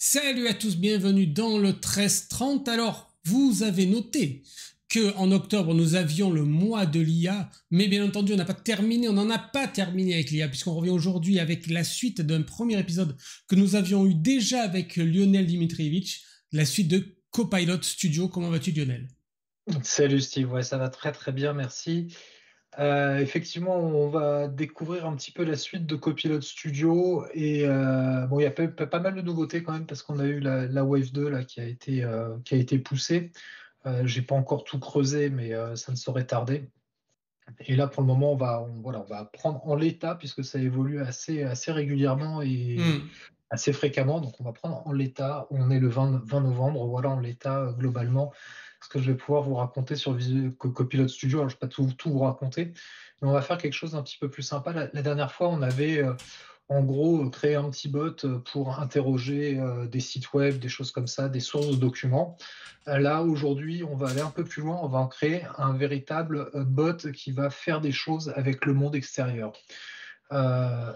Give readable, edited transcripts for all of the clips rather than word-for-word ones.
Salut à tous, bienvenue dans le 1330. Alors, vous avez noté que en octobre, nous avions le mois de l'IA, mais bien entendu, on n'en a pas terminé avec l'IA, puisqu'on revient aujourd'hui avec la suite d'un premier épisode que nous avions eu déjà avec Lionel Dimitrievich, la suite de Copilot Studio. Comment vas-tu, Lionel? Salut Steve, ouais, ça va très très bien, merci. Effectivement, on va découvrir un petit peu la suite de Copilot Studio et bon, il y a pas mal de nouveautés quand même parce qu'on a eu la Wave 2 là qui a été poussée. J'ai pas encore tout creusé, mais ça ne saurait tarder. Et là, pour le moment, voilà, on va prendre en l'état puisque ça évolue assez régulièrement et assez fréquemment. Donc, on va prendre en l'état. On est le 20 novembre. Voilà en l'état globalement ce que je vais pouvoir vous raconter sur Copilot Studio. Alors, je ne vais pas tout vous raconter, mais on va faire quelque chose d'un petit peu plus sympa. La dernière fois, on avait en gros créé un petit bot pour interroger des sites web, des choses comme ça, des sources de documents. Là, aujourd'hui, on va aller un peu plus loin. On va en créer un véritable bot qui va faire des choses avec le monde extérieur. Euh,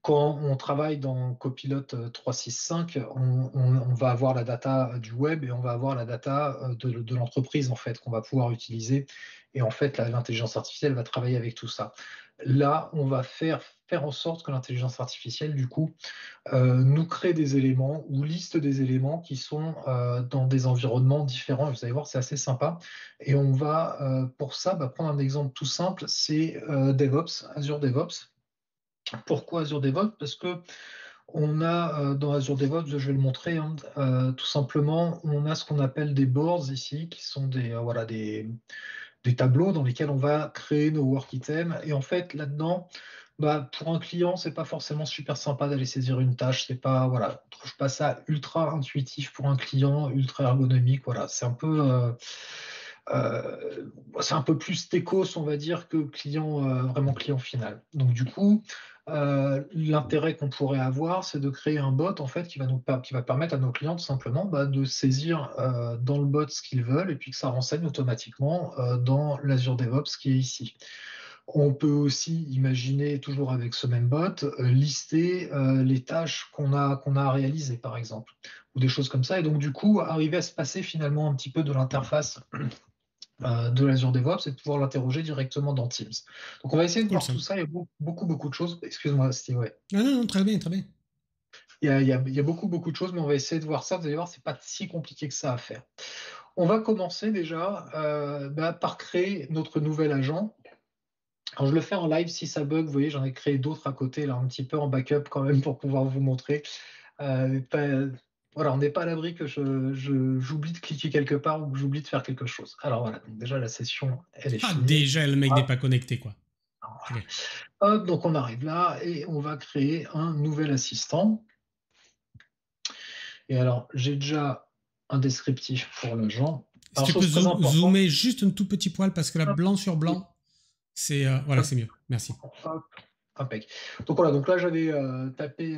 Quand on travaille dans Copilot 365, on va avoir la data du web et on va avoir la data de l'entreprise en fait qu'on va pouvoir utiliser. Et en fait, l'intelligence artificielle va travailler avec tout ça. Là, on va faire en sorte que l'intelligence artificielle, du coup, nous crée des éléments ou liste des éléments qui sont dans des environnements différents. Vous allez voir, c'est assez sympa. Et on va, pour ça, prendre un exemple tout simple, c'est DevOps, Azure DevOps. Pourquoi Azure DevOps? Parce que on a dans Azure DevOps, je vais le montrer, hein, tout simplement, on a ce qu'on appelle des boards ici, qui sont voilà, des tableaux dans lesquels on va créer nos work items. Et en fait, là-dedans, pour un client, c'est pas forcément super sympa d'aller saisir une tâche. C'est pas, voilà, je trouve pas ça ultra intuitif pour un client, ultra ergonomique. Voilà, c'est un peu plus techos, on va dire, que client, vraiment client final. Donc du coup, l'intérêt qu'on pourrait avoir, c'est de créer un bot en fait qui va permettre à nos clients tout simplement de saisir dans le bot ce qu'ils veulent et puis que ça renseigne automatiquement dans l'Azure DevOps qui est ici. On peut aussi imaginer, toujours avec ce même bot, lister les tâches qu'on a à réaliser, par exemple, ou des choses comme ça. Et donc, du coup, arriver à se passer finalement un petit peu de l'interface de l'Azure DevOps et de pouvoir l'interroger directement dans Teams. Donc, on va essayer C'est de cool voir ça. tout ça. Il y a beaucoup de choses. Excuse-moi, Steve, ouais. Ah non, non, très bien, très bien. Il y a beaucoup de choses, mais on va essayer de voir ça. Vous allez voir, c'est pas si compliqué que ça à faire. On va commencer déjà par créer notre nouvel agent. Alors, je le fais en live si ça bug. Vous voyez, j'en ai créé d'autres à côté, là, un petit peu en backup quand même pour pouvoir vous montrer. Voilà, on n'est pas à l'abri que j'oublie de cliquer quelque part ou que j'oublie de faire quelque chose. Alors voilà, donc déjà la session, elle est Ah, finie. déjà, le mec n'est Ah, pas connecté, quoi. Ok. hop, donc on arrive là et on va créer un nouvel assistant. Et alors, j'ai déjà un descriptif pour l'agent. Si Alors, tu peux chose très importante. zoomer juste un tout petit poil, parce que là, Hop, blanc sur blanc, c'est voilà, hop, c'est mieux. Merci. hop, impec. Donc voilà, donc là j'avais tapé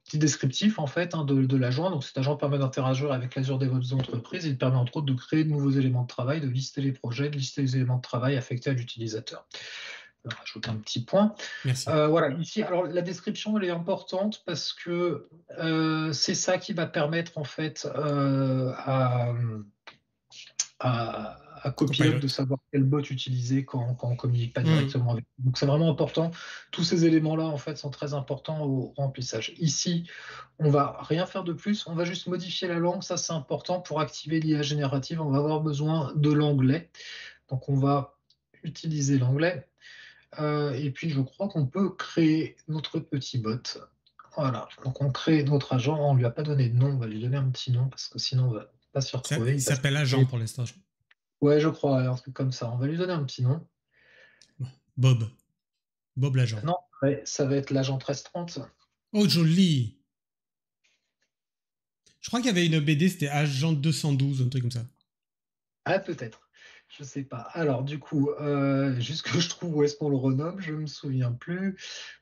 petit descriptif en fait de l'agent. Donc cet agent permet d'interagir avec l'Azure DevOps d'entreprise. Il permet entre autres de créer de nouveaux éléments de travail, de lister les projets, de lister les éléments de travail affectés à l'utilisateur. Je vais rajouter un petit point. Merci. Voilà, ici, alors la description elle est importante parce que c'est ça qui va permettre en fait à Copilot de Copilot. savoir quel bot utiliser quand on ne communique pas Hmm. directement avec. Donc c'est vraiment important. Tous ces éléments-là, en fait, sont très importants au remplissage. Ici, on va rien faire de plus. On va juste modifier la langue. Ça, c'est important pour activer l'IA générative. On va avoir besoin de l'anglais. Donc on va utiliser l'anglais. Et puis je crois qu'on peut créer notre petit bot. Voilà. Donc on crée notre agent. On lui a pas donné de nom. On va lui donner un petit nom parce que sinon on va pas se retrouver. Il Il va s'appelle Agent pour l'instant. Ouais, je crois, un truc comme ça. On va lui donner un petit nom. Bob. Bob l'agent. Non, ouais, ça va être l'agent 1330. Oh, joli. Je crois qu'il y avait une BD, c'était Agent 212, un truc comme ça. Ah, peut-être. Je sais pas. Alors, du coup, juste que je trouve où est-ce qu'on le renomme, je me souviens plus.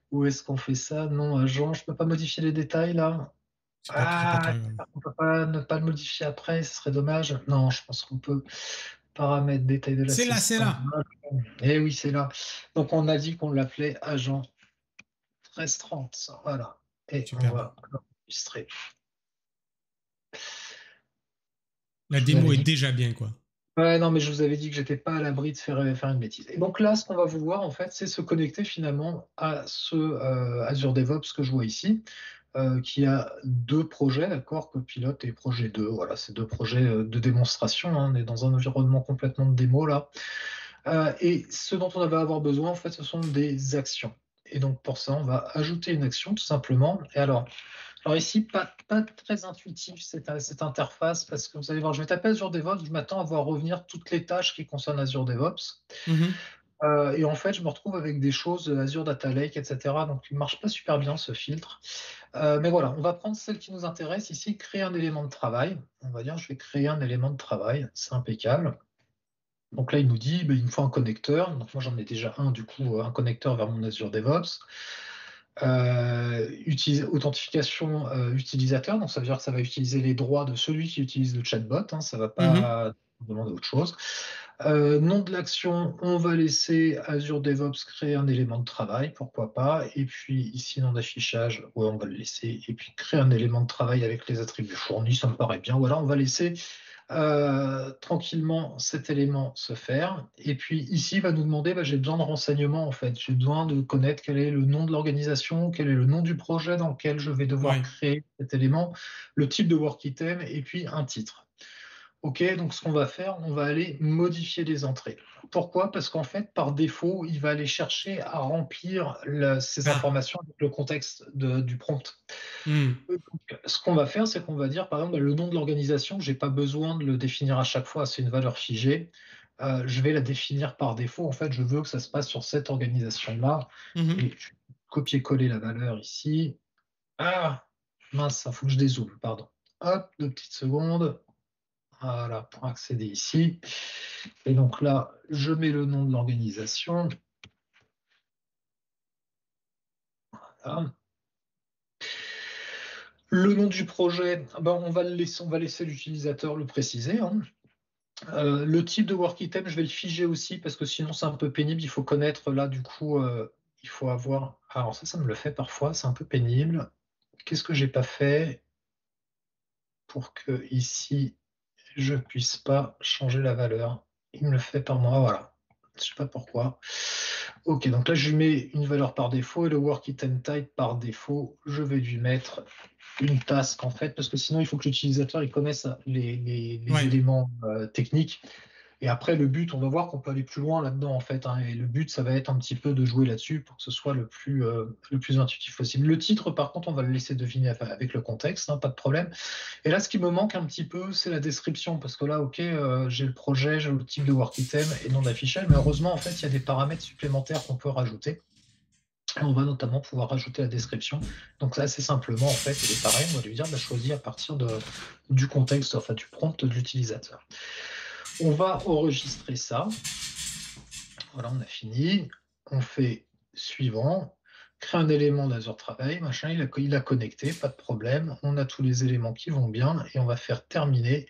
Où est-ce qu'on fait ça? Non, agent, je peux pas modifier les détails là. C'est pas Ah, très grave. on peut pas ne pas le modifier après, ce serait dommage. Non, je pense qu'on peut. Paramètres, détails de C'est là, c'est l'assistant. là. Eh oui, c'est là. Donc, on a dit qu'on l'appelait agent 1330. Voilà. Et on Superbe. va enregistrer. La démo est déjà bien, quoi. Ouais, non, mais je vous avais dit que j'étais pas à l'abri de faire une bêtise. Et donc là, ce qu'on va vouloir, en fait, c'est se connecter finalement à ce Azure DevOps que je vois ici, qui a deux projets, d'accord, Copilot et projet 2. Voilà, c'est deux projets de démonstration. Hein, on est dans un environnement complètement de démo là. Et ce dont on va avoir besoin, en fait, ce sont des actions. Et donc pour ça, on va ajouter une action tout simplement. Et alors ici, pas très intuitif cette interface, parce que vous allez voir, je vais taper Azure DevOps, je m'attends à voir revenir toutes les tâches qui concernent Azure DevOps. Mhm. Et en fait, je me retrouve avec des choses Azure Data Lake, etc. Donc il ne marche pas super bien ce filtre. Mais voilà, on va prendre celle qui nous intéresse ici, créer un élément de travail. On va dire, je vais créer un élément de travail, c'est impeccable. Donc là, il nous dit, il me faut un connecteur. Donc moi, j'en ai déjà un, du coup, un connecteur vers mon Azure DevOps. Authentification utilisateur, donc ça veut dire que ça va utiliser les droits de celui qui utilise le chatbot, hein, ça ne va Mhm. pas demander autre chose. Nom de l'action, on va laisser Azure DevOps créer un élément de travail, pourquoi pas. Et puis ici, nom d'affichage, ouais, on va le laisser. Et puis créer un élément de travail avec les attributs fournis, ça me paraît bien. Voilà, on va laisser tranquillement cet élément se faire. Et puis ici, il va nous demander, j'ai besoin de renseignements en fait. J'ai besoin de connaître quel est le nom de l'organisation, quel est le nom du projet dans lequel je vais devoir Ouais. créer cet élément, le type de work item et puis un titre. OK, donc ce qu'on va faire, on va aller modifier les entrées. Pourquoi? Parce qu'en fait, par défaut, il va aller chercher à remplir ces Ah. informations avec le contexte du prompt. Hmm. Donc, ce qu'on va faire, c'est qu'on va dire, par exemple, le nom de l'organisation, je n'ai pas besoin de le définir à chaque fois, c'est une valeur figée. Je vais la définir par défaut. En fait, je veux que ça se passe sur cette organisation-là. Mhm. Et je vais copier-coller la valeur ici. Ah, mince, il faut que je dézoome, pardon. Hop, 2 petites secondes. Voilà, pour accéder ici. Et donc là, je mets le nom de l'organisation. Voilà. Le nom du projet, on va laisser l'utilisateur le préciser. Hein. Le type de work item, je vais le figer aussi parce que sinon c'est un peu pénible. Il faut connaître là, du coup, il faut avoir. Alors ça me le fait parfois, c'est un peu pénible. Qu'est-ce que j'ai pas fait pour que ici je puisse pas changer la valeur? Il me le fait par moi, voilà. Je sais pas pourquoi. Ok, donc là je lui mets une valeur par défaut et le work item type par défaut, je vais lui mettre une task en fait, parce que sinon il faut que l'utilisateur il connaisse les Ouais. éléments techniques. Et après le but, on va voir qu'on peut aller plus loin là-dedans en fait. Hein, et le but, ça va être un petit peu de jouer là-dessus pour que ce soit le plus intuitif possible. Le titre, par contre, on va le laisser deviner avec le contexte, hein, pas de problème. Et là, ce qui me manque un petit peu, c'est la description, parce que là, ok, j'ai le projet, j'ai le type de work item et nom d'affichage, mais heureusement, en fait, il y a des paramètres supplémentaires qu'on peut rajouter. Et on va notamment pouvoir rajouter la description. Donc là, c'est simplement, en fait, il est pareil, on va lui dire, choisis à partir du contexte, enfin du prompt de l'utilisateur. On va enregistrer ça. Voilà, on a fini. On fait suivant. Crée un élément d'Azure Travail, machin, il a connecté, pas de problème. On a tous les éléments qui vont bien et on va faire terminer.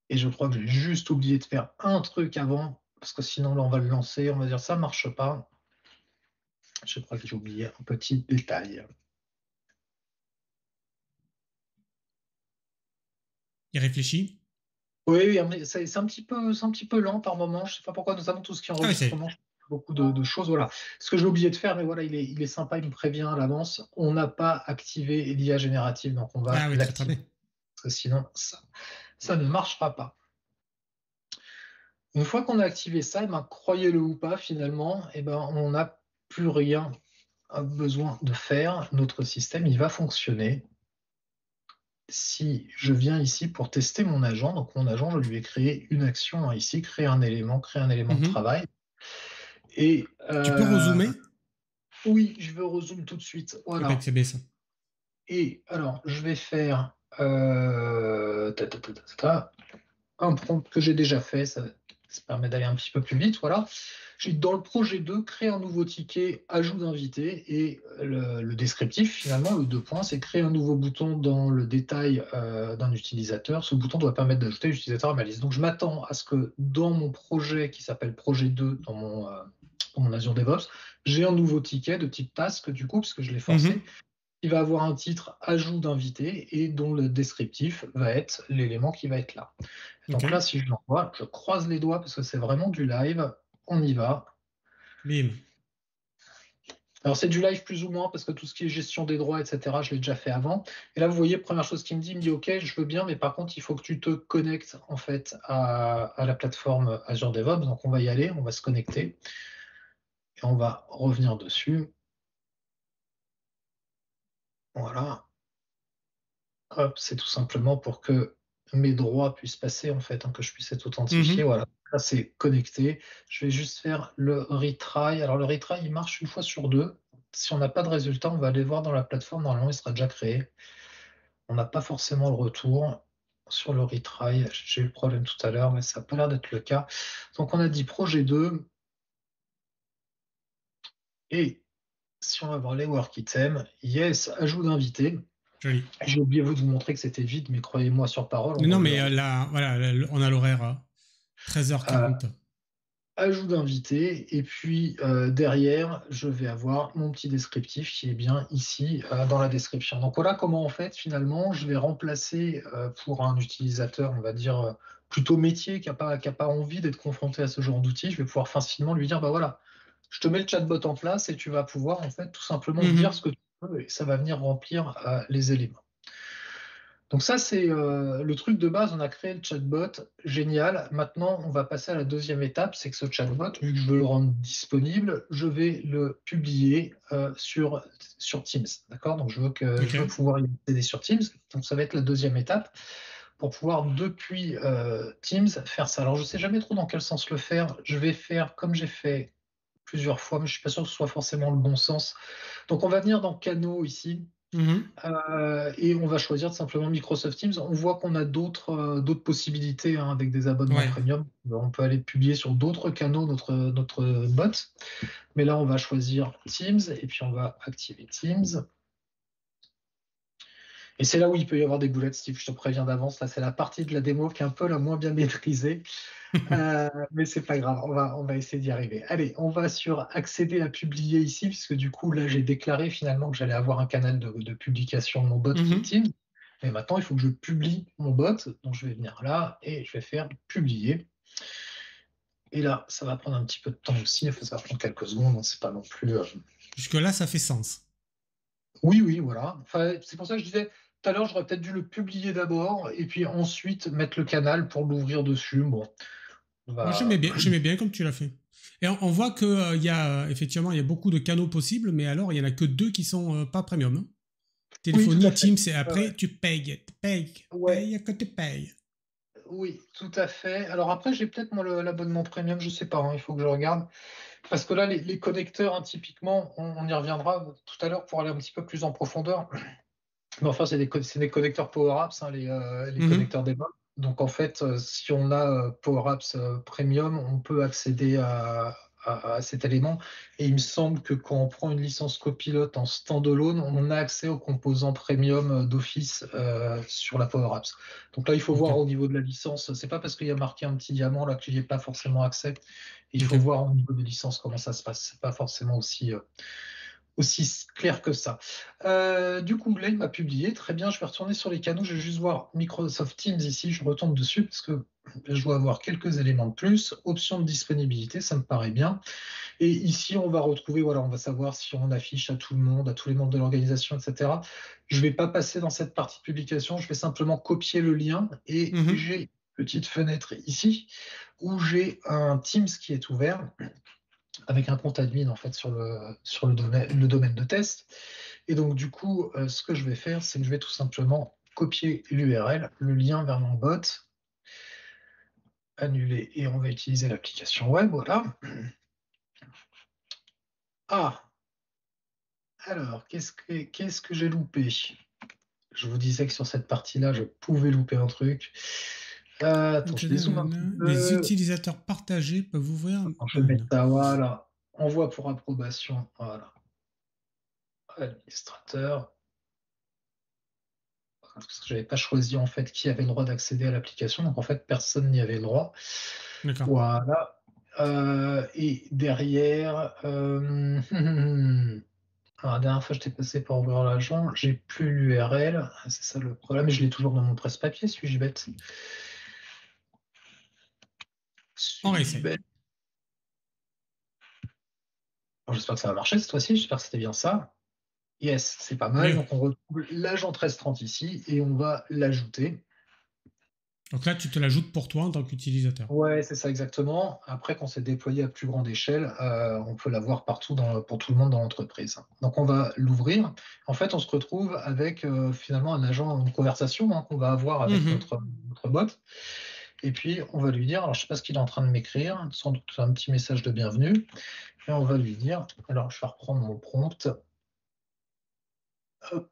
Et je crois que j'ai juste oublié de faire un truc avant, parce que sinon là on va le lancer, on va dire ça marche pas. Je crois que j'ai oublié un petit détail. Il réfléchit. Oui, mais c'est un petit peu lent par moment. Je ne sais pas pourquoi, notamment tout ce qui est Ah oui, c'est. enregistrement, je fais beaucoup de choses. Voilà. Ce que j'ai oublié de faire, mais voilà, il est sympa, il me prévient à l'avance. On n'a pas activé l'IA générative, donc on va Ah oui, très très l'activer, bien. parce que sinon, ça ne marchera pas. Une fois qu'on a activé ça, croyez-le ou pas, finalement, on n'a plus rien besoin de faire. Notre système, il va fonctionner. Si je viens ici pour tester mon agent, donc mon agent, je lui ai créé une action hein, ici, créer un élément de Mhm. travail. Et Tu peux rezoomer? oui, je veux rezoom tout de suite. Je crois Voilà. que c'est bien ça. Et alors, je vais faire un prompt que j'ai déjà fait. Ça permet d'aller un petit peu plus vite. Voilà. J'ai dans le projet 2, créer un nouveau ticket, ajout d'invité et le descriptif, finalement, le 2 points, c'est créer un nouveau bouton dans le détail d'un utilisateur. Ce bouton doit permettre d'ajouter l'utilisateur à ma liste. Donc, je m'attends à ce que dans mon projet qui s'appelle projet 2, dans mon Azure DevOps, j'ai un nouveau ticket de type task, du coup, parce que je l'ai forcé. Mhm. qui va avoir un titre ajout d'invité et dont le descriptif va être l'élément qui va être là. Ok. Donc là, si je l'envoie, je croise les doigts parce que c'est vraiment du live. On y va. Bim. Alors c'est du live plus ou moins parce que tout ce qui est gestion des droits, etc., je l'ai déjà fait avant. Et là, vous voyez, première chose qu'il me dit, OK, je veux bien, mais par contre, il faut que tu te connectes en fait à la plateforme Azure DevOps. Donc on va y aller, on va se connecter et on va revenir dessus. Voilà. Hop, c'est tout simplement pour que mes droits puissent passer en fait, hein, que je puisse être authentifié. Mhm. Voilà. Là, c'est connecté. Je vais juste faire le retry. Alors le retry, il marche une fois sur deux. Si on n'a pas de résultat, on va aller voir dans la plateforme. Normalement, il sera déjà créé. On n'a pas forcément le retour sur le retry. J'ai eu le problème tout à l'heure, mais ça n'a pas l'air d'être le cas. Donc on a dit projet 2. Et si on va voir les work items, yes, ajout d'invité. Joli. J'ai oublié de vous montrer que c'était vide, mais croyez-moi sur parole, on Non, voit mais l'heure. là, voilà, on a l'horaire à Euh, 13h40. ajout d'invité, et puis derrière, je vais avoir mon petit descriptif qui est bien ici dans la description. Donc voilà comment en fait, finalement, je vais remplacer pour un utilisateur, on va dire, plutôt métier, qui a pas envie d'être confronté à ce genre d'outil, je vais pouvoir facilement lui dire, bah voilà, je te mets le chatbot en place et tu vas pouvoir en fait tout simplement dire ce Mhm. que tu veux et ça va venir remplir les éléments. Donc ça, c'est le truc de base. On a créé le chatbot, génial. Maintenant, on va passer à la deuxième étape, c'est que ce chatbot, vu que je veux le rendre disponible, je vais le publier sur Teams. D'accord? Donc Ok. je veux pouvoir y accéder sur Teams. Donc ça va être la deuxième étape pour pouvoir depuis Teams faire ça. Alors je ne sais jamais trop dans quel sens le faire. Je vais faire comme j'ai fait plusieurs fois, mais je ne suis pas sûr que ce soit forcément le bon sens. Donc on va venir dans Canaux ici. Mhm. Et on va choisir tout simplement Microsoft Teams. On voit qu'on a d'autres possibilités hein, avec des abonnements Ouais. premium. On peut aller publier sur d'autres canaux notre bot. Mais là, on va choisir Teams et puis on va activer Teams. Et c'est là où il peut y avoir des boulettes, Steve, je te préviens d'avance. Là, c'est la partie de la démo qui est un peu la moins bien maîtrisée. Mais c'est pas grave, on va essayer d'y arriver. Allez, on va sur accéder à publier ici, puisque du coup, là, j'ai déclaré finalement que j'allais avoir un canal de publication de mon bot qui est Mhm. Teams. Mais maintenant, il faut que je publie mon bot. Donc, je vais venir là et je vais faire publier. Et là, ça va prendre un petit peu de temps aussi. Enfin, ça va prendre quelques secondes. Donc c'est pas non plus. Jusque-là, ça fait sens. Oui, oui, voilà. Enfin, c'est pour ça que je disais tout à l'heure, j'aurais peut-être dû le publier d'abord et puis ensuite mettre le canal pour l'ouvrir dessus. Bon, on Moi, va. j'aimais bien comme tu l'as fait. Et on voit que il y a effectivement il y a beaucoup de canaux possibles, mais alors il y en a que deux qui sont pas premium, hein. Oui, tout à Téléphonie, fait. Teams, et Ouais, après tu payes, ouais. paye quand tu payes. Oui, tout à fait. Alors après, j'ai peut-être moi l'abonnement premium, je sais pas, hein, il faut que je regarde. Parce que là, les connecteurs, hein, typiquement, on y reviendra tout à l'heure pour aller un petit peu plus en profondeur. Mais enfin, c'est des connecteurs Power Apps, hein, les Mhm. connecteurs des bots. Donc en fait, si on a Power Apps Premium, on peut accéder à cet élément. Et il me semble que quand on prend une licence copilote en standalone, on a accès aux composants premium d'Office sur la Power Apps. Donc là, il faut Ok, voir au niveau de la licence. C'est pas parce qu'il y a marqué un petit diamant là qu'il n'y ait pas forcément accès. Il ok. faut voir au niveau des licences comment ça se passe. C'est pas forcément aussi clair que ça. Du coup, là, il m'a publié. Très bien, je vais retourner sur les canaux. Je vais juste voir Microsoft Teams ici. Je retourne dessus parce que je dois avoir quelques éléments de plus. Option de disponibilité, ça me paraît bien. Et ici, on va retrouver, voilà, on va savoir si on affiche à tout le monde, à tous les membres de l'organisation, etc. Je ne vais pas passer dans cette partie de publication. Je vais simplement copier le lien et Mhm. j'ai une petite fenêtre ici où j'ai un Teams qui est ouvert avec un compte admin en fait sur le domaine de test. Et donc du coup, ce que je vais faire, c'est que je vais tout simplement copier l'URL, le lien vers mon bot, annuler et on va utiliser l'application web. Voilà. Ah, alors qu'est-ce que j'ai loupé? Je vous disais que sur cette partie-là, je pouvais louper un truc. Attends, je dézoome un petit Les peu. utilisateurs partagés peuvent ouvrir Attends, je vais mettre un. ça, voilà. Envoi pour approbation. Voilà. Administrateur. Parce que j'avais pas choisi en fait qui avait le droit d'accéder à l'application, donc en fait personne n'y avait le droit. D'accord. Voilà. Et derrière, Alors, la dernière fois, je t'ai passé pour ouvrir l'agent, j'ai plus l'URL. C'est ça le problème. Je l'ai toujours dans mon presse-papier, suis-je bête? En Suis-je réessaye. bête? Bon, j'espère que ça va marcher cette fois-ci. J'espère que c'était bien ça. Yes, c'est pas mal. Mieux. Donc, on retrouve l'agent 1330 ici et on va l'ajouter. Donc là, tu te l'ajoutes pour toi en tant qu'utilisateur. Ouais, c'est ça exactement. Après, quand c'est déployé à plus grande échelle, on peut l'avoir partout pour tout le monde dans l'entreprise. Donc, on va l'ouvrir. En fait, on se retrouve avec finalement un agent, une conversation qu'on va avoir avec Mhm. notre bot. Et puis, on va lui dire, alors je ne sais pas ce qu'il est en train de m'écrire, sans doute un petit message de bienvenue. Et on va lui dire, alors je vais reprendre mon prompt. Hop,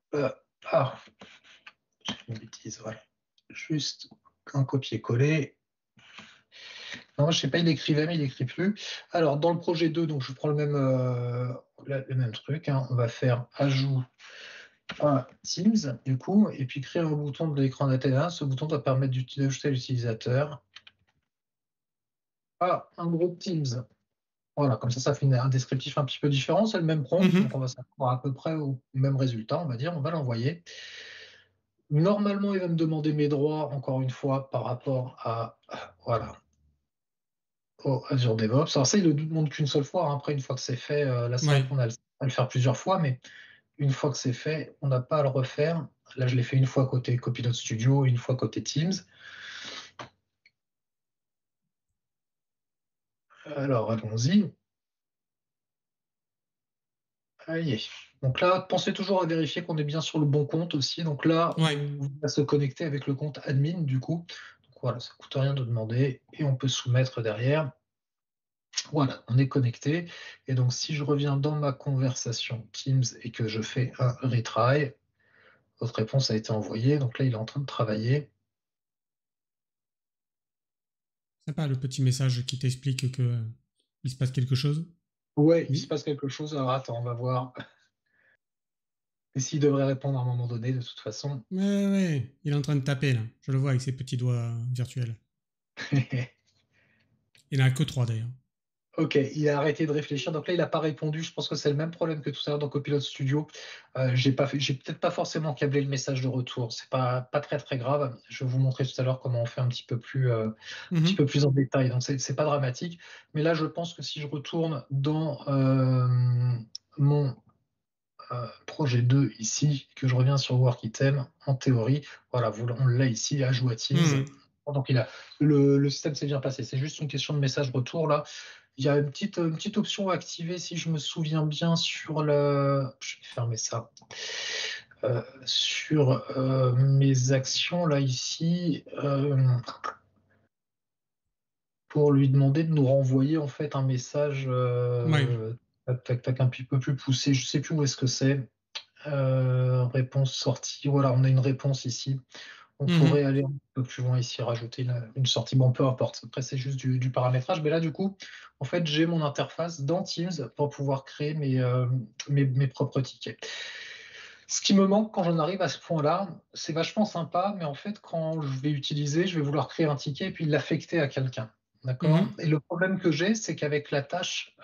ah, j'ai fait une bêtise, voilà. Juste un copier-coller. Non, je sais pas, il écrivait, mais il n'écrit plus. Alors, dans le projet 2, donc je prends le même truc. On va faire ajout à Teams, du coup, et puis créer un bouton de l'écran d'AT1. Ce bouton va permettre d'ajouter l'utilisateur à un groupe Teams. Voilà, comme ça fait un descriptif un petit peu différent. C'est le même prompt, Mhm. donc on va s'attendre à peu près au même résultat, on va dire. On va l'envoyer. Normalement, il va me demander mes droits, encore une fois, par rapport à, voilà, au Azure DevOps. Alors ça, il ne le demande qu'une seule fois. Après, une fois que c'est fait, là, c'est vrai Ouais. qu'on a à le faire plusieurs fois, mais une fois que c'est fait, on n'a pas à le refaire. Là, je l'ai fait une fois côté Copilot Studio, une fois côté Teams. Alors, allons-y. Aïe. Donc là, pensez toujours à vérifier qu'on est bien sur le bon compte aussi. Donc là, Ouais. on va se connecter avec le compte admin du coup. Donc voilà, ça ne coûte rien de demander et on peut soumettre derrière. Voilà, on est connecté. Et donc si je reviens dans ma conversation Teams et que je fais un retry, votre réponse a été envoyée. Donc là, il est en train de travailler. Sympa le petit message qui t'explique que il se passe quelque chose. Ouais, il se Oui. passe quelque chose. Alors attends, on va voir. Et s'il devrait répondre à un moment donné, de toute façon. Ouais, ouais. Il est en train de taper là. Je le vois avec ses petits doigts virtuels. Il en a que 3 d'ailleurs. Ok, il a arrêté de réfléchir. Donc là, il n'a pas répondu. Je pense que c'est le même problème que tout à l'heure dans Copilot Studio. J'ai peut-être pas forcément câblé le message de retour. C'est pas très très grave. Je vais vous montrer tout à l'heure comment on fait un petit peu Mhm. plus en détail. Donc c'est pas dramatique. Mais là, je pense que si je retourne dans mon projet 2 ici, que je reviens sur Work Item, en théorie, voilà, on l'a ici, ajout à Teams. Mhm. Donc le système s'est bien passé. C'est juste une question de message retour là. Il y a une petite option à activer, si je me souviens bien, sur le. Je vais fermer ça. Sur mes actions, là, ici, pour lui demander de nous renvoyer, en fait, un message Ouais. tac, tac, tac, un petit peu plus poussé. Je ne sais plus où est-ce que c'est. Réponse sortie. Voilà, on a une réponse ici. On pourrait Mhm. aller un peu plus loin ici, rajouter une sortie. Bon, peu importe. Après, c'est juste du paramétrage. Mais là, du coup, en fait, j'ai mon interface dans Teams pour pouvoir créer mes propres tickets. Ce qui me manque quand j'en arrive à ce point-là, c'est vachement sympa, mais en fait, quand je vais utiliser, je vais vouloir créer un ticket et puis l'affecter à quelqu'un. D'accord? Mhm. Et le problème que j'ai, c'est qu'avec la tâche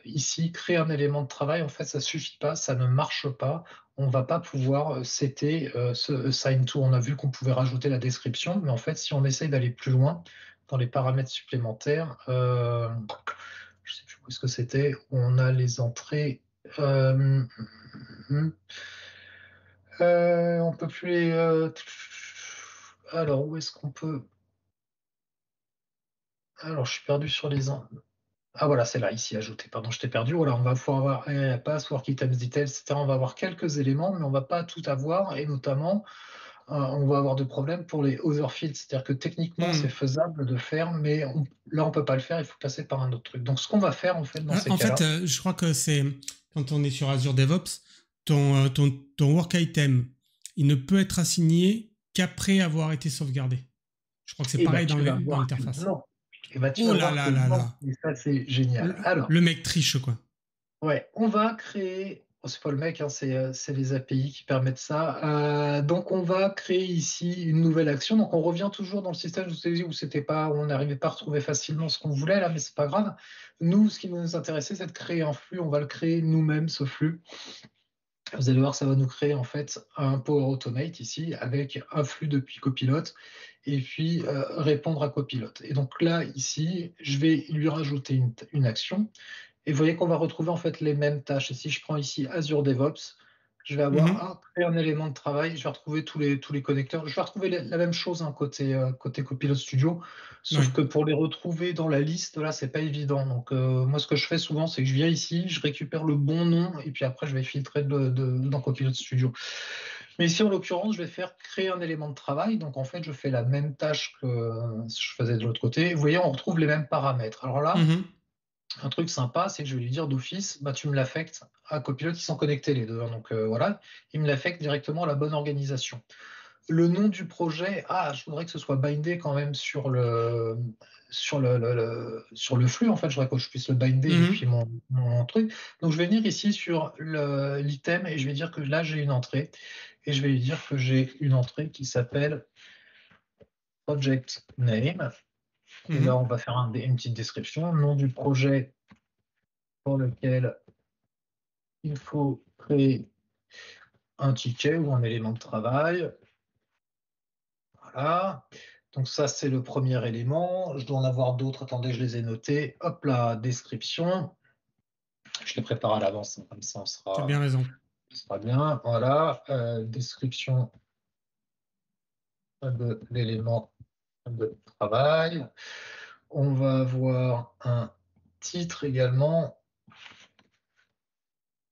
ici, créer un élément de travail, en fait, ça suffit pas, ça ne marche pas. On va pas pouvoir setter ce assign to. On a vu qu'on pouvait rajouter la description, mais en fait, si on essaye d'aller plus loin dans les paramètres supplémentaires, je sais plus où est-ce que c'était, où on a les entrées. euh, on peut plus les. Alors, où est-ce qu'on peut. Alors, je suis perdu sur les. Ah, voilà, c'est là, ici, ajouter. Pardon, je t'ai perdu. Voilà, on va pouvoir avoir pass, work items, details, etc. On va avoir quelques éléments, mais on va pas tout avoir. Et notamment, on va avoir des problèmes pour les other fields. C'est-à-dire que techniquement, c'est Mhm. faisable de faire, mais là, on peut pas le faire. Il faut passer par un autre truc. Donc, ce qu'on va faire, en fait, dans ces En cas-là. fait, je crois que c'est quand on est sur Azure DevOps, ton work item, il ne peut être assigné qu'après avoir été sauvegardé. Je crois que c'est Eh ben, pareil tu vas dans voir que l'interface. non. Eh ben, tu Oh vas là voir que là là non. là. Et ça, c'est génial. Alors. Le mec triche, quoi. Ouais, on va créer. C'est pas le mec, hein, c'est les API qui permettent ça. Donc on va créer ici une nouvelle action. Donc on revient toujours dans le système, je vous ai dit, où c'était pas, où on n'arrivait pas à retrouver facilement ce qu'on voulait là, mais c'est pas grave. Nous, ce qui nous intéressait, c'est de créer un flux. On va le créer nous-mêmes, ce flux. Vous allez voir, ça va nous créer en fait un Power Automate ici avec un flux depuis copilote et puis répondre à copilote. Et donc là, ici, je vais lui rajouter une action. Et vous voyez qu'on va retrouver en fait les mêmes tâches. Et si je prends ici Azure DevOps, je vais Mhm. avoir créer un élément de travail, je vais retrouver tous les connecteurs. Je vais retrouver la même chose hein, côté Copilot Studio, sauf Oui. que pour les retrouver dans la liste, là, c'est pas évident. Donc moi, ce que je fais souvent, c'est que je viens ici, je récupère le bon nom, et puis après, je vais filtrer dans Copilot Studio. Mais ici, en l'occurrence, je vais faire créer un élément de travail. Donc en fait, je fais la même tâche que je faisais de l'autre côté. Vous voyez, on retrouve les mêmes paramètres. Alors là, Mhm. un truc sympa, c'est que je vais lui dire d'office, bah, tu me l'affectes à Copilot, ils sont connectés les deux, hein. Donc voilà, il me l'affecte directement à la bonne organisation. Le nom du projet, je voudrais que ce soit bindé quand même sur le flux, en fait, je voudrais que je puisse le binder depuis Mhm. mon truc. Donc je vais venir ici sur l'item et je vais dire que là j'ai une entrée et je vais lui dire que j'ai une entrée qui s'appelle Project Name. Et là, Mhm. on va faire une petite description, nom du projet pour lequel il faut créer un ticket ou un élément de travail. Voilà. Donc ça, c'est le premier élément. Je dois en avoir d'autres. Attendez, je les ai notés. Hop là, description. Je les prépare à l'avance, hein, comme ça Tu as bien raison. on sera bien. Voilà. Description de l'élément de travail. On va avoir un titre également.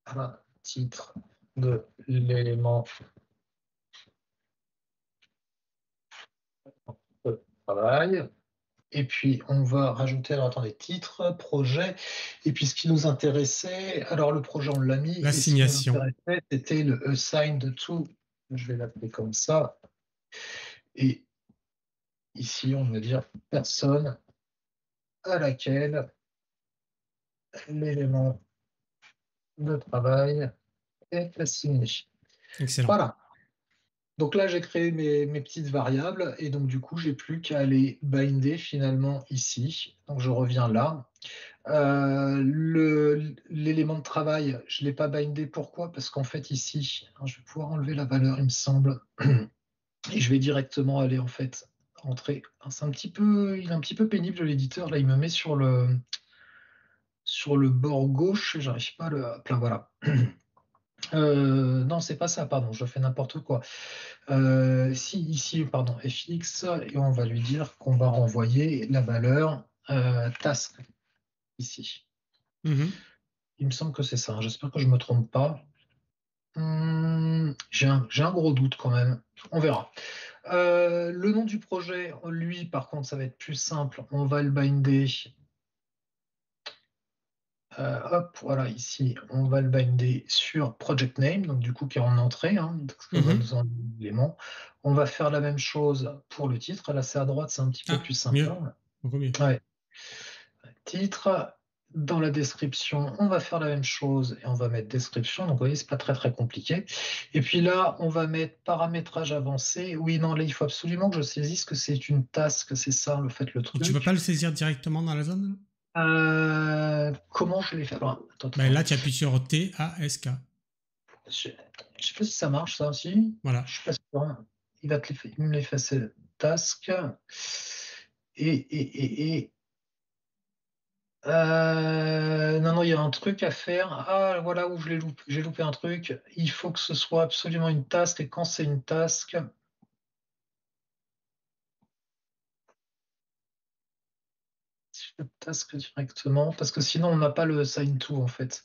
Un titre de l'élément de travail. Et puis, on va rajouter, alors attendez, titre, projet. Et puis, ce qui nous intéressait, alors le projet, on l'a mis. Et ce qui nous L'assignation. intéressait, c'était le assigned to. Je vais l'appeler comme ça. Et ici, on va dire personne à laquelle l'élément de travail est assigné. Excellent. Voilà. Donc là, j'ai créé mes petites variables. Et donc, du coup, j'ai plus qu'à aller binder finalement ici. Donc, je reviens là. L'élément de travail, je ne l'ai pas bindé. Pourquoi? Parce qu'en fait, ici, hein, je vais pouvoir enlever la valeur, il me semble, et je vais directement aller en fait entrer. Il est un petit peu pénible l'éditeur. Là, il me met sur le bord gauche. J'arrive pas à le. Hop là, voilà. Non, c'est pas ça, pardon, je fais n'importe quoi. Si, ici, pardon, fx, et on va lui dire qu'on va renvoyer la valeur task ici. Mhm. Il me semble que c'est ça, hein. J'espère que je ne me trompe pas. J'ai un gros doute quand même. On verra. Le nom du projet, lui, par contre, ça va être plus simple. On va le binder. Hop, voilà, ici, on va le binder sur project name, donc du coup, qui est en entrée, hein, parce qu'on va nous Mhm. en l'élément. On va faire la même chose pour le titre. Là, c'est à droite, c'est un petit peu Ah, plus simple, mieux. hein. Beaucoup mieux. Ouais. Titre. Dans la description, on va faire la même chose et on va mettre description. Donc, vous voyez, c'est pas très très compliqué. Et puis là, on va mettre paramétrage avancé. Oui, non, là, il faut absolument que je saisisse que c'est une task, c'est ça, le fait, le Et tu peux pas truc. le saisir directement dans la zone? Comment je l'ai fait? Alors, attends, Ben là, attends. tu appuies sur TASK. Je ne sais pas si ça marche, ça aussi. Voilà. Je suis pas sûr. Il me l'effacer task. Et non, non, il y a un truc à faire. Ah, voilà où je l'ai loupé. J'ai loupé un truc. Il faut que ce soit absolument une task. Et quand c'est une task, si je fais task directement, parce que sinon on n'a pas le sign to en fait.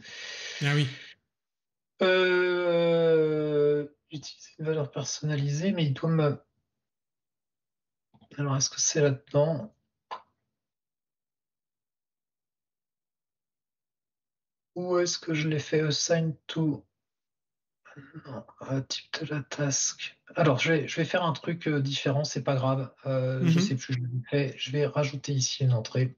Ah oui. Utiliser une valeur personnalisée, mais il doit me. Alors, est-ce que c'est là-dedans? Ou est-ce que je l'ai fait assign to? Non, type de la task. Alors, je vais faire un truc différent, c'est pas grave. Je sais Mhm. plus, je l'ai fait. Je vais rajouter ici une entrée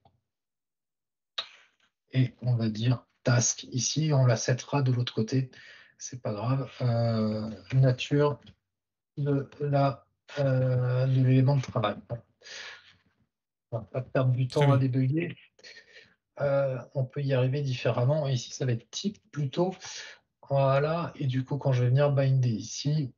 et on va dire task ici. On la settera de l'autre côté. c'est pas grave. Nature de l'élément de travail. On va pas perdre du Très temps à bien. débugger. On peut y arriver différemment. Ici, ça va être type plutôt. Voilà. Et du coup, quand je vais venir binder ici,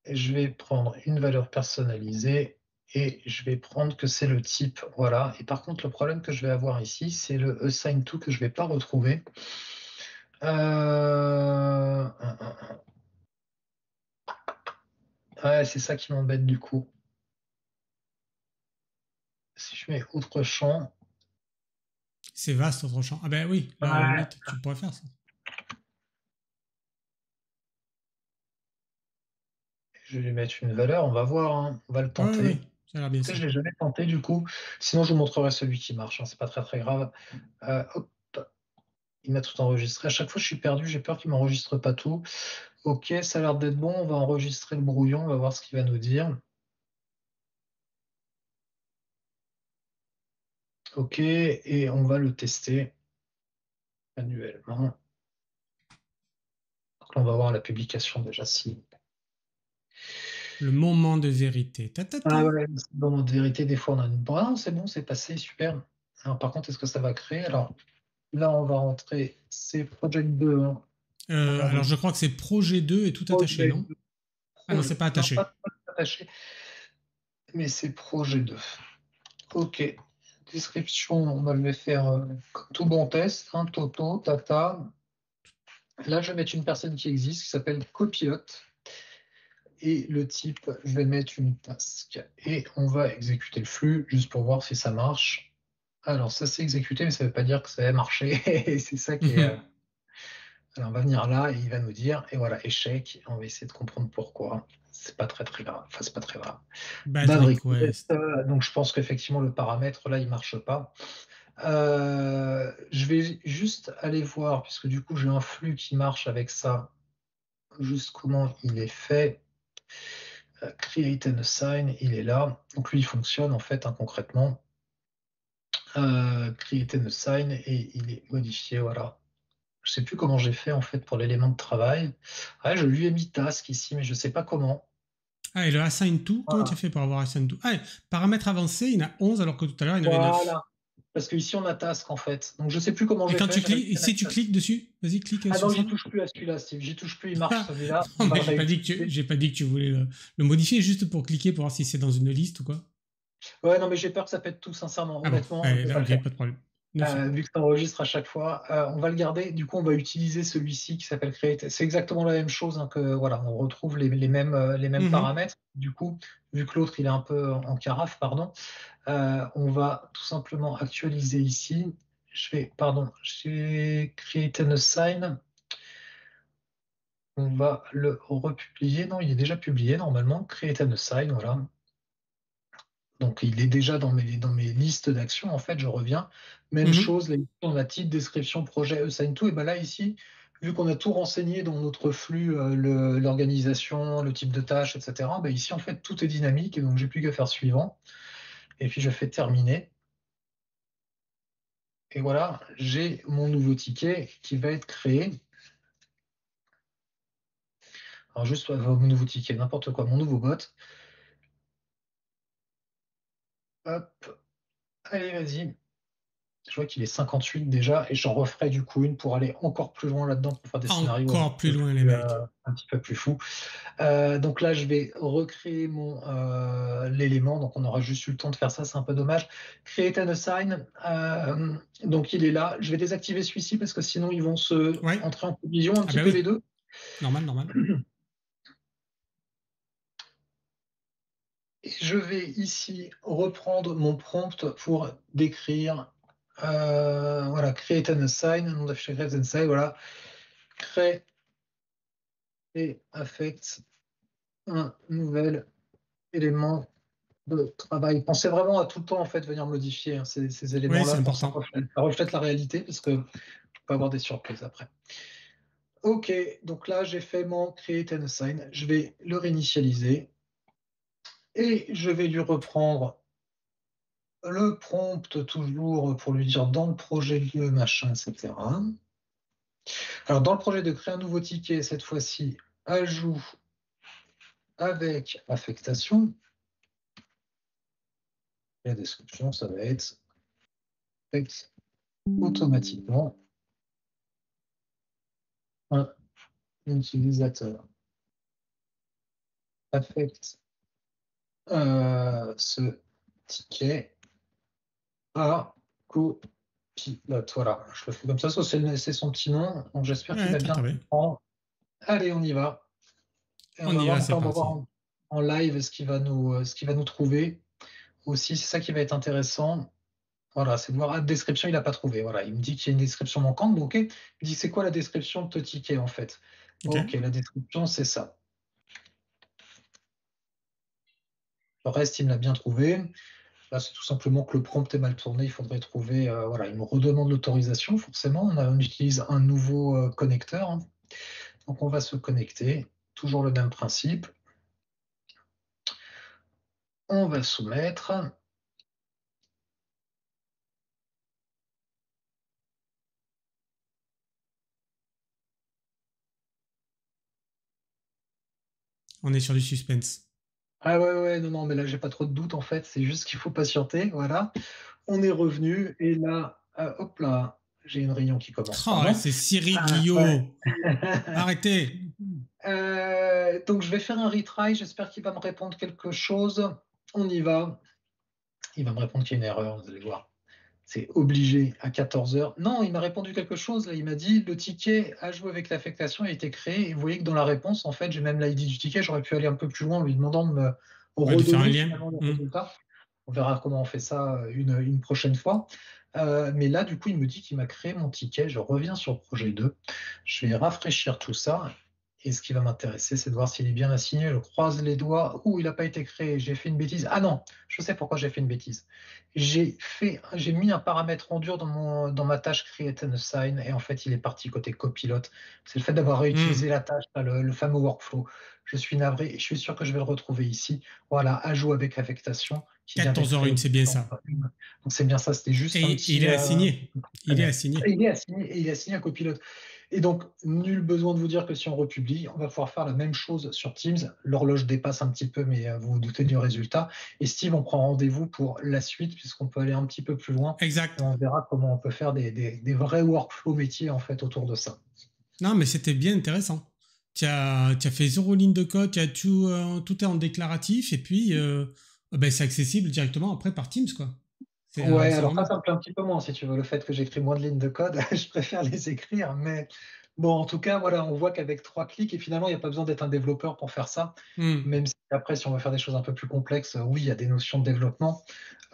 je vais prendre une valeur personnalisée et je vais prendre que c'est le type. Voilà. Et par contre, le problème que je vais avoir ici, c'est le assign to que je ne vais pas retrouver. Ouais, c'est ça qui m'embête du coup. Si je mets autre champ. C'est vaste, autre champ. Ah ben oui, là, à la Ouais. limite, tu pourrais faire ça. Je vais lui mettre une valeur, on va voir, hein. On va le Ouais, ouais, ouais, tenter. ça a l'air bien Je ça. ne l'ai jamais tenté du coup. Sinon, je vous montrerai celui qui marche, hein. C'est pas très très grave. Hop. Il m'a tout enregistré. À chaque fois, je suis perdu. J'ai peur qu'il ne m'enregistre pas tout. Ok, ça a l'air d'être bon. On va enregistrer le brouillon. On va voir ce qu'il va nous dire. Ok, et on va le tester manuellement. Donc là, on va voir la publication déjà si. Le moment de vérité. Ta, ta, ta. Ah ouais, bon, en vérité, des fois, on a une. Ah, non, c'est bon, c'est passé, super. Alors, par contre, est-ce que ça va créer? Alors, là, on va rentrer. C'est Project 2, hein. Alors, je crois que c'est projet 2 et tout attaché, Project non? 2. Ah non, c'est pas Non, pas attaché. attaché, mais c'est projet 2. Ok. Description, on va le faire comme tout bon test, hein, Toto, Tata. Là, je vais mettre une personne qui existe, qui s'appelle copilote. Et le type, je vais mettre une task. Et on va exécuter le flux, juste pour voir si ça marche. Alors, ça s'est exécuté, mais ça ne veut pas dire que ça va marcher. Et c'est ça qui est. Alors, on va venir là et il va nous dire, et voilà, échec. On va essayer de comprendre pourquoi. C'est pas très très grave. Enfin, c'est pas très grave. Bad Bad request. request. Donc, je pense qu'effectivement, le paramètre là, il marche pas. Je vais juste aller voir, puisque du coup j'ai un flux qui marche avec ça, juste comment il est fait. Create and assign, il est là. Donc lui, il fonctionne en fait, hein, concrètement. Create and assign et il est modifié, voilà. Je sais plus comment j'ai fait en fait pour l'élément de travail. Ouais, je lui ai mis task ici, mais je sais pas comment. Ah, et le assign to, comment tu as Voilà. fait pour avoir assign to? Ah, paramètres avancés, il y en a 11 alors que tout à l'heure, il y en avait 9. Voilà. Parce que ici on a task en fait. Donc je sais plus comment Et j'ai quand fait. tu J'ai réussi cliques, et à si mettre tu task. cliques dessus, vas-y, clique Ah sur non, ça. j'y touche plus à celui-là, Steve. J'y touche plus, il marche celui-là. Non, On va mais le réutiliser. j'ai pas dit que tu voulais le modifier, juste pour cliquer pour voir si c'est dans une liste ou quoi. Ouais, non, mais j'ai peur que ça pète tout, sincèrement. Ah bon, Honnêtement, je allez, vais là, pas le faire. ok, pas de problème. Ne fais. Vu que ça enregistre à chaque fois, on va le garder. Du coup, on va utiliser celui-ci qui s'appelle Create. C'est exactement la même chose, hein, que voilà, on retrouve les mêmes Mhm. paramètres. Du coup, vu que l'autre il est un peu en carafe, pardon, on va tout simplement actualiser ici. J'ai Create and Assign. On va le republier. Non, il est déjà publié normalement. Create and Assign, voilà. Donc, il est déjà dans mes listes d'actions. En fait, je reviens. Même Mhm. chose, là, ici, on a titre, description, projet, assign to. Et ben là, ici, vu qu'on a tout renseigné dans notre flux, l'organisation, le type de tâche, etc., ben ici, en fait, tout est dynamique. Et donc, j'ai plus qu'à faire suivant. Et puis, je fais terminer. Et voilà, j'ai mon nouveau ticket qui va être créé. Alors, juste mon nouveau ticket, n'importe quoi, mon nouveau bot. Hop, allez, vas-y. Je vois qu'il est 58 déjà, et j'en referai du coup une pour aller encore plus loin là-dedans, pour faire des scénarios Encore plus loin, les mecs. un petit peu plus fous. Donc là, je vais recréer l'élément, donc on aura juste eu le temps de faire ça, c'est un peu dommage. Create an assign, donc il est là. Je vais désactiver celui-ci parce que sinon ils vont se Ouais. entrer en collision un Ah petit bah peu les oui. deux. Normal, normal. Et je vais ici reprendre mon prompt pour décrire, voilà, create an assign, nom d'affichage create an assign, voilà, crée et affecte un nouvel élément de travail. Pensez vraiment à tout le temps en fait venir modifier, hein, ces Oui, c'est éléments-là pour que important. ça reflète la réalité parce que je peux avoir des surprises après. Ok, donc là j'ai fait mon create and assign. Je vais le réinitialiser et je vais lui reprendre le prompt toujours pour lui dire dans le projet 2, machin, etc. Alors, dans le projet de créer un nouveau ticket, cette fois-ci, ajout avec affectation. La description, ça va être faite automatiquement un utilisateur affecte ce ticket à copilote. Voilà, je le fais comme ça, c'est son petit nom, donc j'espère qu'il Ouais, va très bien très bien. comprendre. Allez, on y va. Et on On va y va, voir, c'est enfin, on va voir parti. en live ce qu'il va nous trouver. Aussi, c'est ça qui va être intéressant. Voilà, c'est de voir, ah, description, il n'a pas trouvé. Voilà, il me dit qu'il y a une description manquante. Bon, ok. Il me dit, c'est quoi la description de ton ticket, en fait? Ok. Ok, la description, c'est ça. Le reste, il me l'a bien trouvé. Là, c'est tout simplement que le prompt est mal tourné. Il faudrait trouver, voilà, il me redemande l'autorisation, forcément. On utilise un nouveau connecteur, hein. Donc, on va se connecter. Toujours le même principe. On va soumettre. On est sur du suspense. Ah ouais, ouais, non, non, mais là, j'ai pas trop de doute, en fait. C'est juste qu'il faut patienter. Voilà. On est revenu. Et là, hop là, j'ai une réunion qui commence. Oh, Pardon. c'est Cyril Ouais. Guillot. Arrêtez. Donc, je vais faire un retry. J'espère qu'il va me répondre quelque chose. On y va. Il va me répondre qu'il y a une erreur, vous allez voir. C'est obligé à 14 heures. Non, il m'a répondu quelque chose. Là. Il m'a dit le ticket à jouer avec l'affectation a été créé. Et vous voyez que dans la réponse, en fait, j'ai même l'ID du ticket. J'aurais pu aller un peu plus loin en lui demandant de me Ouais, de faire un redonner lien. finalement le résultat. On verra comment on fait ça une prochaine fois. Mais là, du coup, il me dit qu'il m'a créé mon ticket. Je reviens sur le projet 2. Je vais rafraîchir tout ça. Et ce qui va m'intéresser, c'est de voir s'il est bien assigné. Je croise les doigts. Ouh, il n'a pas été créé. J'ai fait une bêtise. Ah non, je sais pourquoi j'ai fait une bêtise. J'ai mis un paramètre en dur dans ma tâche create and assign. Et en fait, il est parti côté copilote. C'est le fait d'avoir réutilisé la tâche, le fameux workflow. Je suis navré et je suis sûr que je vais le retrouver ici. Voilà, ajout avec affectation qui vient d'être créé. 14h01, c'est bien ça. Donc c'est bien ça, c'était juste un Et il petit. est assigné. Très Il est bien. assigné. Il est assigné un copilote. Et donc, nul besoin de vous dire que si on republie, on va pouvoir faire la même chose sur Teams. L'horloge dépasse un petit peu, mais vous vous doutez du résultat. Et Steve, on prend rendez-vous pour la suite, puisqu'on peut aller un petit peu plus loin. Et Exact. on verra comment on peut faire des vrais workflows métiers en fait autour de ça. Non, mais c'était bien intéressant. Tu as fait 0 ligne de code, tout, tout est en déclaratif et puis ben, c'est accessible directement après par Teams, quoi. Ouais, C'est alors ça, vraiment. ça me plaît un petit peu moins, si tu veux, le fait que j'écris moins de lignes de code, je préfère les écrire, mais bon, en tout cas, voilà, on voit qu'avec 3 clics, et finalement, il n'y a pas besoin d'être un développeur pour faire ça, même si après, si on veut faire des choses un peu plus complexes, oui, il y a des notions de développement,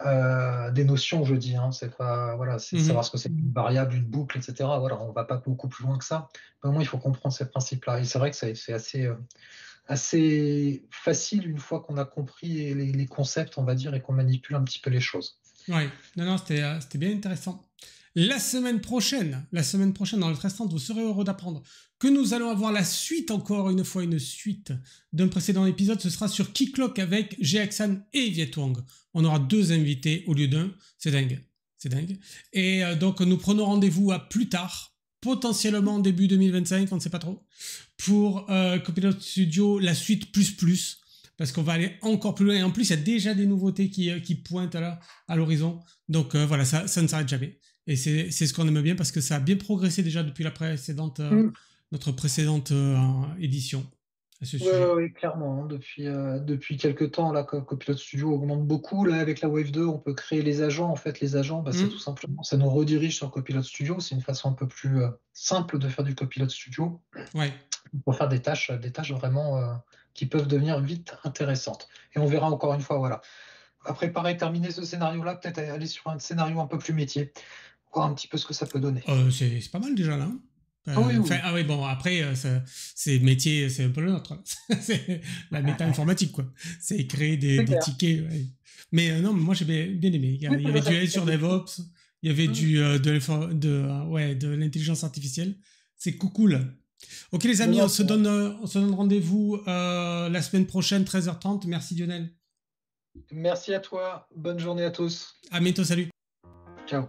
des notions, je dis, hein, c'est pas, voilà, c'est savoir ce que c'est une variable, une boucle, etc. Voilà, on va pas beaucoup plus loin que ça, mais au moins, il faut comprendre ces principes-là, et c'est vrai que c'est assez facile une fois qu'on a compris les concepts, on va dire, et qu'on manipule un petit peu les choses. Ouais, non, non, c'était bien intéressant. La semaine prochaine, dans le 13-30, vous serez heureux d'apprendre que nous allons avoir la suite, encore une fois, une suite d'un précédent épisode. Ce sera sur Keycloak avec Jeaksan et Viet Wang. On aura 2 invités au lieu d'1. C'est dingue. C'est dingue. Et donc, nous prenons rendez-vous à plus tard, potentiellement début 2025, on ne sait pas trop, pour Copilot Studio, la suite plus. Parce qu'on va aller encore plus loin. Et en plus, il y a déjà des nouveautés qui pointent là, à l'horizon. Donc voilà, ça ne s'arrête jamais. Et c'est ce qu'on aime bien parce que ça a bien progressé déjà depuis notre précédente édition à ce Oui, sujet. clairement, hein. Depuis quelques temps, là, Copilot Studio augmente beaucoup. Là, avec la Wave 2, on peut créer les agents. En fait, les agents, bah, c'est tout simplement, ça nous redirige sur Copilot Studio. C'est une façon un peu plus simple de faire du Copilot Studio Ouais. pour faire des tâches vraiment qui peuvent devenir vite intéressantes. Et on verra encore une fois, voilà. Après, pareil, terminer ce scénario-là, peut-être aller sur un scénario un peu plus métier, voir un petit peu ce que ça peut donner. C'est pas mal déjà là. Ah oui, oui. Ah oui, bon, après, c'est métier, c'est un peu le nôtre. C'est la méta informatique, quoi. C'est créer C'est des clair. tickets. Ouais. Mais non, moi j'ai bien aimé. Il y Oui, avait du Azure DevOps, il y avait de l'intelligence artificielle. C'est cool. Ok les amis, on se donne rendez-vous la semaine prochaine, 13h30. Merci Lionel. Merci à toi. Bonne journée à tous. À bientôt, salut. Ciao.